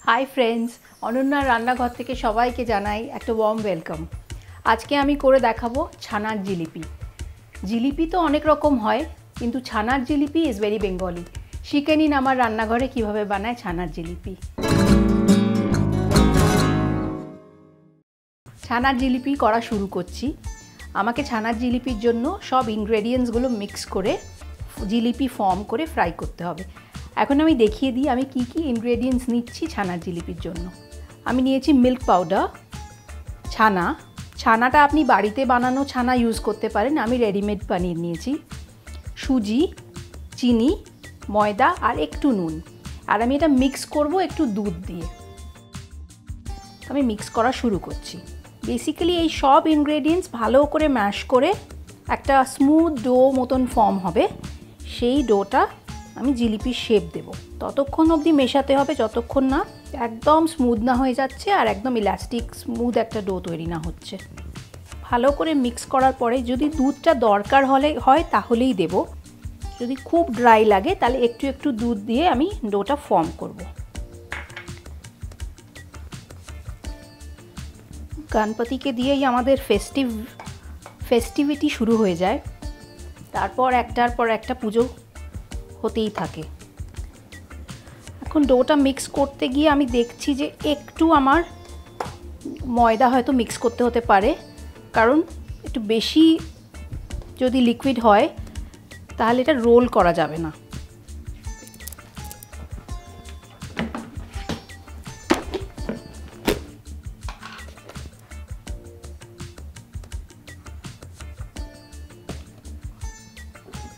Hi friends, অনন্যার রান্নাঘর থেকে সবাইকে জানাই একটা ওয়ার্ম ওয়েলকাম। আজকে আমি করে দেখাবো ছানার জিলিপি। জিলিপি তো অনেক রকম হয়, কিন্তু ছানার জিলিপি ইজ ভেরি বেঙ্গলি। শিখে নিন আমার রান্নাঘরে কিভাবে বানায় ছানার জিলিপি। ছানার জিলিপি করা শুরু করছি। আমাকে ছানার জিলিপির জন্য সব ইনগ্রেডিয়েন্টসগুলো মিক্স করে জিলিপি ফর্ম করে ফ্রাই করতে হবে। এখন আমি দেখিয়ে দিই আমি কি কি ইনগ্রেডিয়েন্টস নিচ্ছি ছানার জিলিপির জন্য। আমি নিয়েছি মিল্ক পাউডার, ছানাটা আপনি বাড়িতে বানানো ছানা ইউজ করতে পারেন, আমি রেডিমেড পানির নিয়েছি, সুজি, চিনি, ময়দা আর একটু নুন। আর আমি এটা মিক্স করব একটু দুধ দিয়ে। আমি মিক্স করা শুরু করছি। বেসিক্যালি এই সব ইনগ্রেডিয়েন্টস ভালো করে ম্যাশ করে একটা স্মুথ ডো মতন ফর্ম হবে। সেই ডোটা আমি জিলিপির শেপ দেব। ততক্ষণ অবধি মেশাতে হবে যতক্ষণ না একদম স্মুথ না হয়ে যাচ্ছে আর একদম ইলাস্টিক স্মুথ একটা ডো তৈরি না হচ্ছে। ভালো করে মিক্স করার পরে যদি দুধটা দরকার হয় তাহলেই দেব। যদি খুব ড্রাই লাগে তাহলে একটু একটু দুধ দিয়ে আমি ডোটা ফর্ম করব। গণপতিকে দিয়েই আমাদের ফেস্টিভিটি শুরু হয়ে যায়। তারপর একটার পর একটা পুজো হতেই থাকে। এখন ডোটা মিক্স করতে গিয়ে আমি দেখছি যে একটু আমার ময়দা হয়তো মিক্স করতে হতে পারে, কারণ একটু বেশি যদি লিকুইড হয় তাহলে এটা রোল করা যাবে না।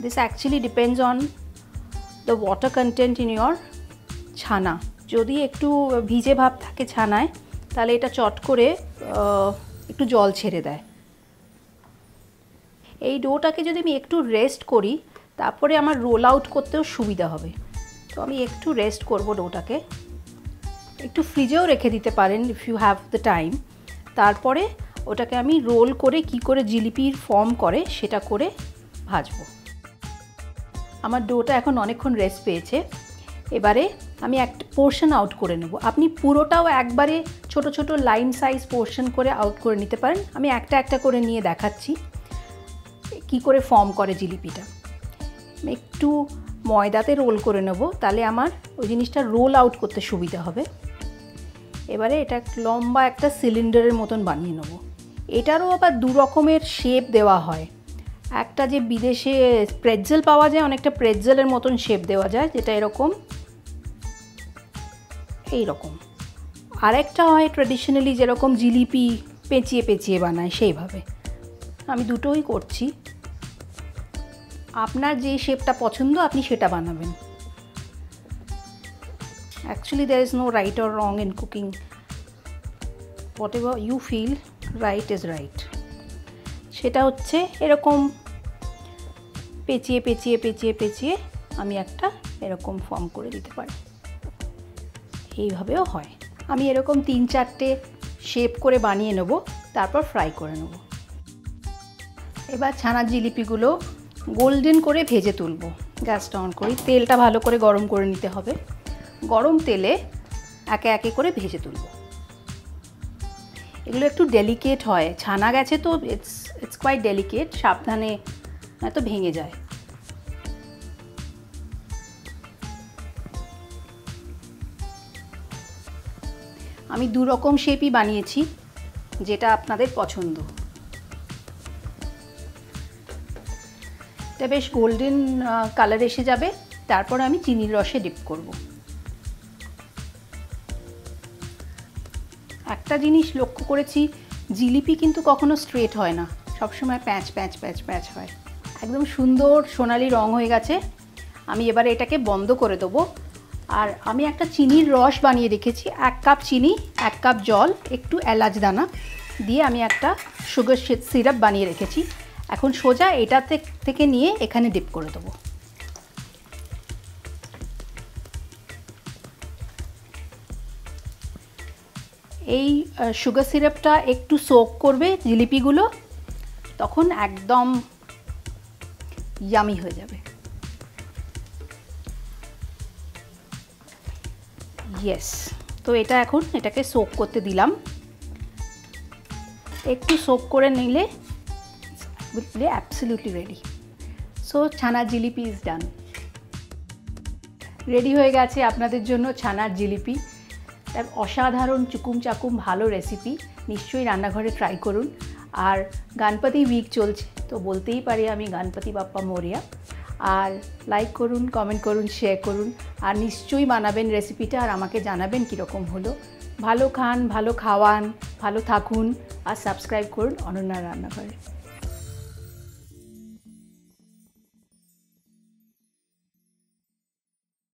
This actually depends on the water content in your ছানা। যদি একটু ভিজে ভাব থাকে ছানায় তাহলে এটা চট করে একটু জল ছেড়ে দেয়। এই ডোটাকে যদি আমি একটু রেস্ট করি তারপরে আমার রোল আউট করতেও সুবিধা হবে। তো আমি একটু রেস্ট করব ডোটাকে, একটু ফ্রিজেও রেখে দিতে পারেন if you have the time. তারপরে ওটাকে আমি রোল করে কি করে জিলিপির ফর্ম করে সেটা করে ভাজবো। আমার ডোটা এখন অনেকক্ষণ রেস্ট পেয়েছে। এবারে আমি একটা পোর্শন আউট করে নেব। আপনি পুরোটাও একবারে ছোট ছোট লাইন সাইজ পোর্শন করে আউট করে নিতে পারেন। আমি একটা একটা করে নিয়ে দেখাচ্ছি কি করে ফর্ম করে জিলিপিটা। একটু ময়দাতে রোল করে নেব, তাহলে আমার ওই জিনিসটা রোল আউট করতে সুবিধা হবে। এবারে এটা লম্বা একটা সিলিন্ডারের মতন বানিয়ে নেব। এটারও আবার দু রকমের শেপ দেওয়া হয়। একটা যে বিদেশে প্রেটজেল পাওয়া যায়, অনেকটা প্রেটজেলের মতন শেপ দেওয়া যায়, যেটা এরকম এইরকম। আরেকটা হয় ট্র্যাডিশনালি যেরকম জিলিপি পেঁচিয়ে পেঁচিয়ে বানায় সেইভাবে। আমি দুটোই করছি। আপনার যে শেপটা পছন্দ আপনি সেটা বানাবেন। Actually there is no right or wrong in cooking. Whatever you feel right is right. সেটা হচ্ছে এরকম পেঁচিয়ে পেঁচিয়ে পেঁচিয়ে পেঁচিয়ে আমি একটা এরকম ফর্ম করে দিতে পারি। এইভাবেও হয়। আমি এরকম 3-4টে শেপ করে বানিয়ে নেব, তারপর ফ্রাই করে নেব। এবার ছানার জিলিপিগুলো গোল্ডেন করে ভেজে তুলব। গ্যাসটা অন করি, তেলটা ভালো করে গরম করে নিতে হবে। গরম তেলে একে একে করে ভেজে তুলব। এগুলো একটু ডেলিকেট হয়, ছানা গেছে তো ইটস কোয়াইট ডেলিকেট, সাবধানে নয়তো ভেঙে যায়। আমি দু রকম শেপই বানিয়েছি, যেটা আপনাদের পছন্দ। এটা বেশ গোল্ডেন কালার এসে যাবে, তারপর আমি চিনির রসে ডিপ করব। একটা জিনিস লক্ষ্য করেছি, জিলিপি কিন্তু কখনো স্ট্রেট হয় না, সবসময় প্যাঁচ প্যাঁচ প্যাঁচ প্যাঁচ হয়। একদম সুন্দর সোনালি রং হয়ে গেছে। আমি এবারে এটাকে বন্ধ করে দেবো। আর আমি একটা চিনির রস বানিয়ে রেখেছি, 1 কাপ চিনি, 1 কাপ জল, একটু এলাচ দানা দিয়ে আমি একটা সুগার সিরাপ বানিয়ে রেখেছি। এখন সোজা এটা থেকে নিয়ে এখানে ডিপ করে দেবো। এই সুগার সিরাপটা একটু সোক করবে জিলিপিগুলো, তখন একদম ইয়ামি হয়ে যাবে। ইয়েস, তো এটা এখন এটাকে সোক করতে দিলাম। একটু সোক করে নিলে অ্যাবসলিউটলি রেডি। সো ছানার জিলিপি ইজ ডান। রেডি হয়ে গেছে আপনাদের জন্য ছানার জিলিপি। অসাধারণ চুকুম চাকুম ভালো রেসিপি, নিশ্চয়ই রান্নাঘরে ট্রাই করুন। আর গণপতি উইক চলছে, তো বলতেই পারি আমি গণপতি বাপ্পা মোরিয়া। আর লাইক করুন, কমেন্ট করুন, শেয়ার করুন, আর নিশ্চয়ই বানাবেন রেসিপিটা আর আমাকে জানাবেন কীরকম হলো। ভালো খান, ভালো খাওয়ান, ভালো থাকুন, আর সাবস্ক্রাইব করুন অনন্যার রান্নাঘরে।